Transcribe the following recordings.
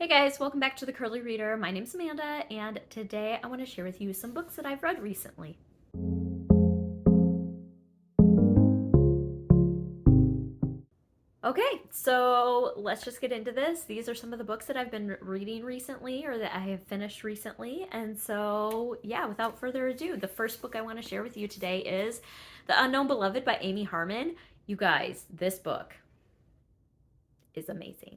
Hey guys, welcome back to the Curly Reader. My name's Amanda, and today I want to share with you some books that I've read recently. Okay, so let's just get into this. These are some of the books that I've been reading recently or that I have finished recently. And so, yeah, without further ado, the first book I want to share with you today is The Unknown Beloved by Amy Harmon. You guys, this book is amazing.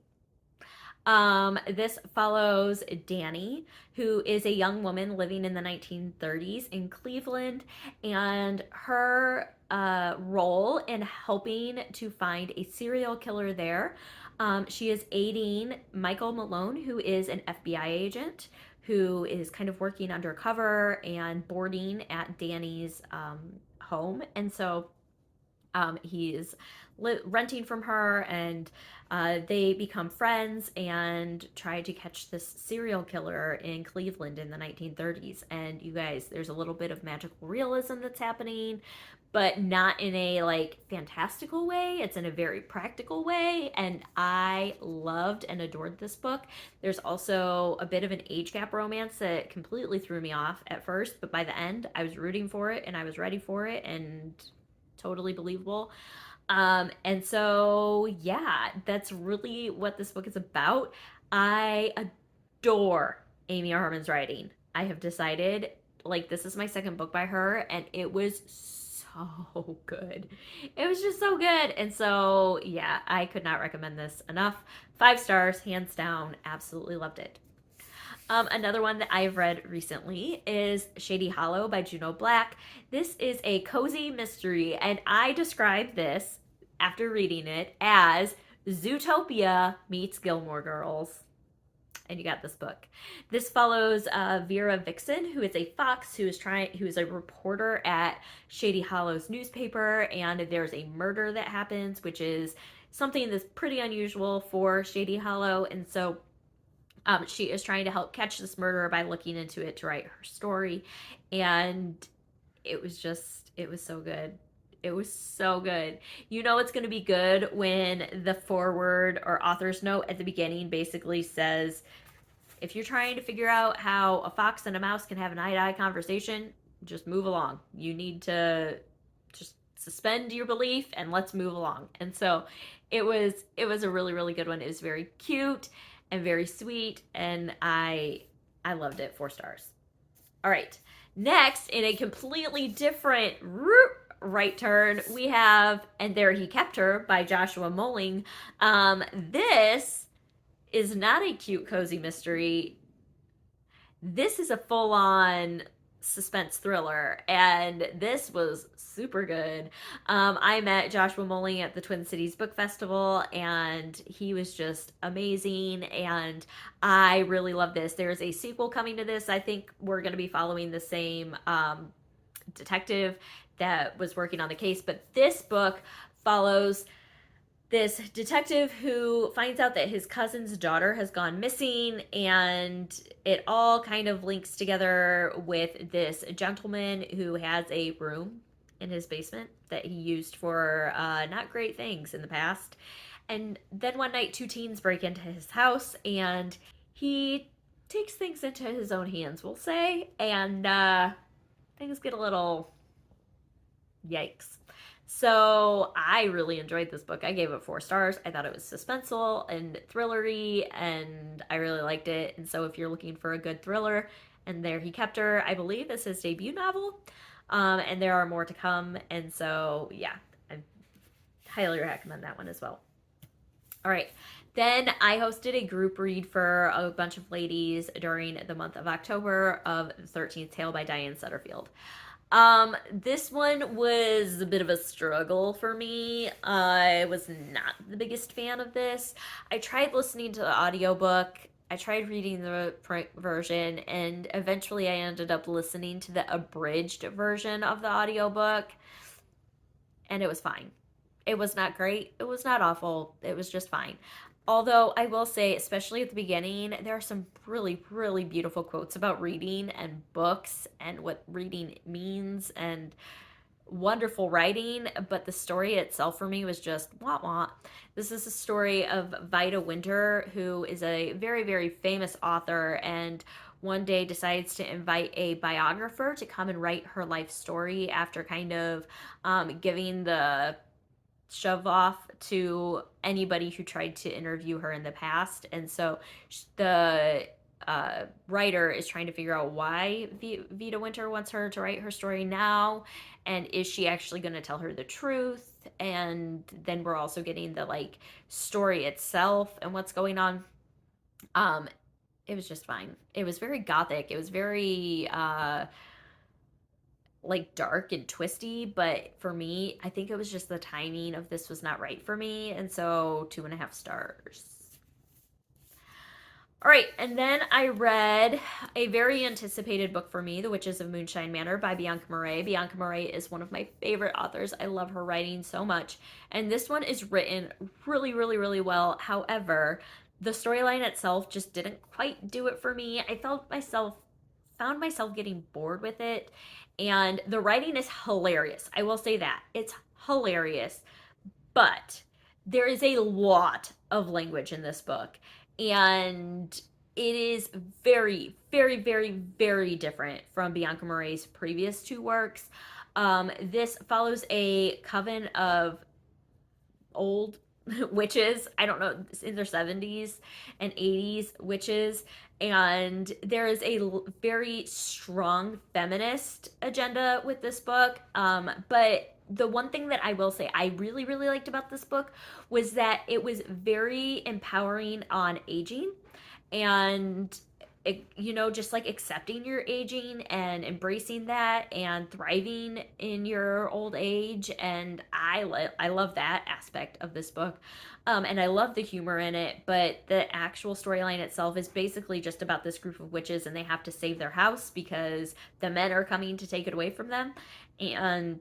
This follows Danny, who is a young woman living in the 1930s in Cleveland, and her role in helping to find a serial killer there. She is aiding Michael Malone, who is an FBI agent who is kind of working undercover and boarding at Danny's home. And so he's renting from her, and they become friends and try to catch this serial killer in Cleveland in the 1930s. And you guys, there's a little bit of magical realism that's happening, but not in a like fantastical way. It's in a very practical way, and I loved and adored this book. There's also a bit of an age gap romance that completely threw me off at first, but by the end I was rooting for it and I was ready for it, and totally believable. And so, yeah, that's really what this book is about. I adore Amy Harmon's writing. I have decided, like, this is my second book by her, and it was so good. It was just so good. And so, yeah, I could not recommend this enough. 5 stars, hands down. Absolutely loved it. Another one that I've read recently is Shady Hollow by Juno Black. This is a cozy mystery, and I describe this after reading it as Zootopia meets Gilmore Girls. And you got this book. This follows Vera Vixen, who is a fox who is a reporter at Shady Hollow's newspaper, and there's a murder that happens, which is something that's pretty unusual for Shady Hollow, and so she is trying to help catch this murderer by looking into it to write her story. And it was so good. It was so good. You know it's going to be good when the foreword or author's note at the beginning basically says, if you're trying to figure out how a fox and a mouse can have an eye-to-eye conversation, just move along. You need to just suspend your belief and let's move along. And so it was a really, really good one. It was very cute and very sweet, and I loved it. 4 stars. All right. Next, in a completely different right turn, we have And There He Kept Her by Joshua Molling. This is not a cute, cozy mystery. This is a full-on suspense thriller, and this was super good. I met Joshua Molling at the Twin Cities Book Festival, and he was just amazing, and I really love this. There's a sequel coming to this. I think we're going to be following the same detective that was working on the case, but this book follows this detective who finds out that his cousin's daughter has gone missing, and it all kind of links together with this gentleman who has a room in his basement that he used for not great things in the past. And then one night, 2 teens break into his house, and he takes things into his own hands, we'll say, and things get a little yikes. So I really enjoyed this book. I gave it 4 stars. I thought it was suspenseful and thrillery, and I really liked it. And so if you're looking for a good thriller, And There He Kept Her, I believe is his debut novel. And there are more to come. And so, yeah, I highly recommend that one as well. All right. Then I hosted a group read for a bunch of ladies during the month of October of The 13th Tale by Diane Sutterfield. This one was a bit of a struggle for me. I was not the biggest fan of this. I tried listening to the audiobook. I tried reading the print version, and eventually I ended up listening to the abridged version of the audiobook, and it was fine. It was not great. It was not awful. It was just fine. Although I will say, especially at the beginning, there are some really, really beautiful quotes about reading and books and what reading means. And wonderful writing, but the story itself for me was just wah wah. This is a story of Vida Winter, who is a very, very famous author, and one day decides to invite a biographer to come and write her life story after kind of giving the shove off to anybody who tried to interview her in the past. And so the writer is trying to figure out why Vida Winter wants her to write her story now, and is she actually going to tell her the truth? And then we're also getting the like story itself and what's going on. Um, it was just fine. It was very gothic. It was very like dark and twisty, but for me, I think it was just the timing of this was not right for me, and so 2.5 stars. All right, and then I read a very anticipated book for me, The Witches of Moonshine Manor by Bianca Marais. Bianca Marais is one of my favorite authors. I love her writing so much. And this one is written really, really, really well. However, the storyline itself just didn't quite do it for me. I found myself getting bored with it. And the writing is hilarious. I will say that. It's hilarious. But there is a lot of language in this book, and it is very, very, very, very different from Bianca Marais' previous two works. This follows a coven of old witches, I don't know, in their 70s and 80s witches, and there is a very strong feminist agenda with this book. But the one thing that I will say I really, really liked about this book was that it was very empowering on aging, and just like accepting your aging and embracing that and thriving in your old age. And I love that aspect of this book. And I love the humor in it, but the actual storyline itself is basically just about this group of witches, and they have to save their house because the men are coming to take it away from them. And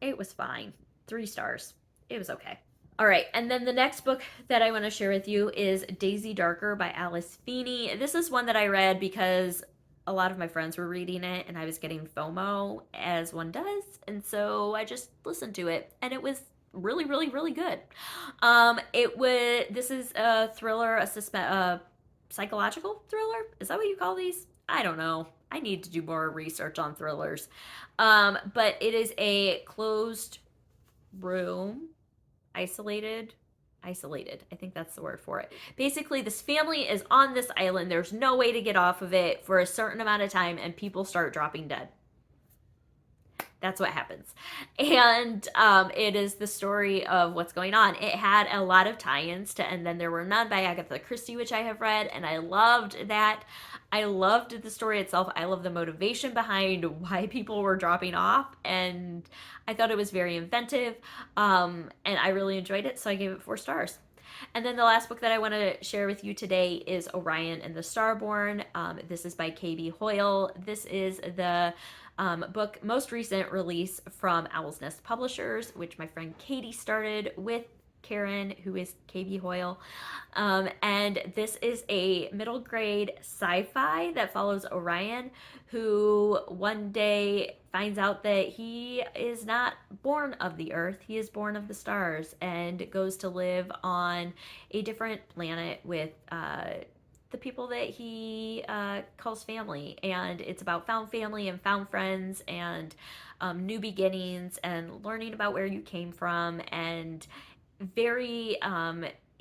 it was fine. 3 stars. It was okay. All right, and then the next book that I want to share with you is Daisy Darker by Alice Feeney. This is one that I read because a lot of my friends were reading it, and I was getting FOMO, as one does, and so I just listened to it, and it was really, really, really good. This is a thriller, a psychological thriller. Is that what you call these? I don't know. I need to do more research on thrillers. But it is a closed room, isolated. I think that's the word for it. Basically, this family is on this island. There's no way to get off of it for a certain amount of time, and people start dropping dead. That's what happens. And it is the story of what's going on. It had a lot of tie-ins to And Then There Were None by Agatha Christie, which I have read, and I loved that. I loved the story itself. I love the motivation behind why people were dropping off, and I thought it was very inventive, and I really enjoyed it, so I gave it 4 stars. And then the last book that I want to share with you today is Orion and the Starborn. This is by KB Hoyle. This is the book most recent release from Owl's Nest Publishers, which my friend Katie started with Karen, who is KB Hoyle. And this is a middle grade sci-fi that follows Orion, who one day finds out that he is not born of the earth, he is born of the stars, and goes to live on a different planet with the people that he calls family. And it's about found family and found friends and new beginnings and learning about where you came from, and very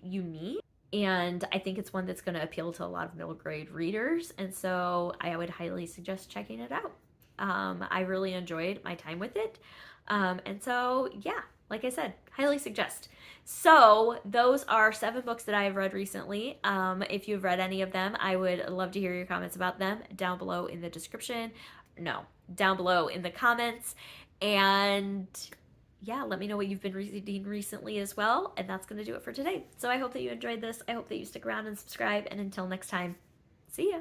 unique. And I think it's one that's going to appeal to a lot of middle grade readers, and so I would highly suggest checking it out. I really enjoyed my time with it, and so yeah, like I said, highly suggest. So those are 7 books that I have read recently. If you've read any of them, I would love to hear your comments about them down below in the description. No, down below in the comments. And yeah, let me know what you've been reading recently as well. And that's going to do it for today. So I hope that you enjoyed this. I hope that you stick around and subscribe. And until next time, see ya.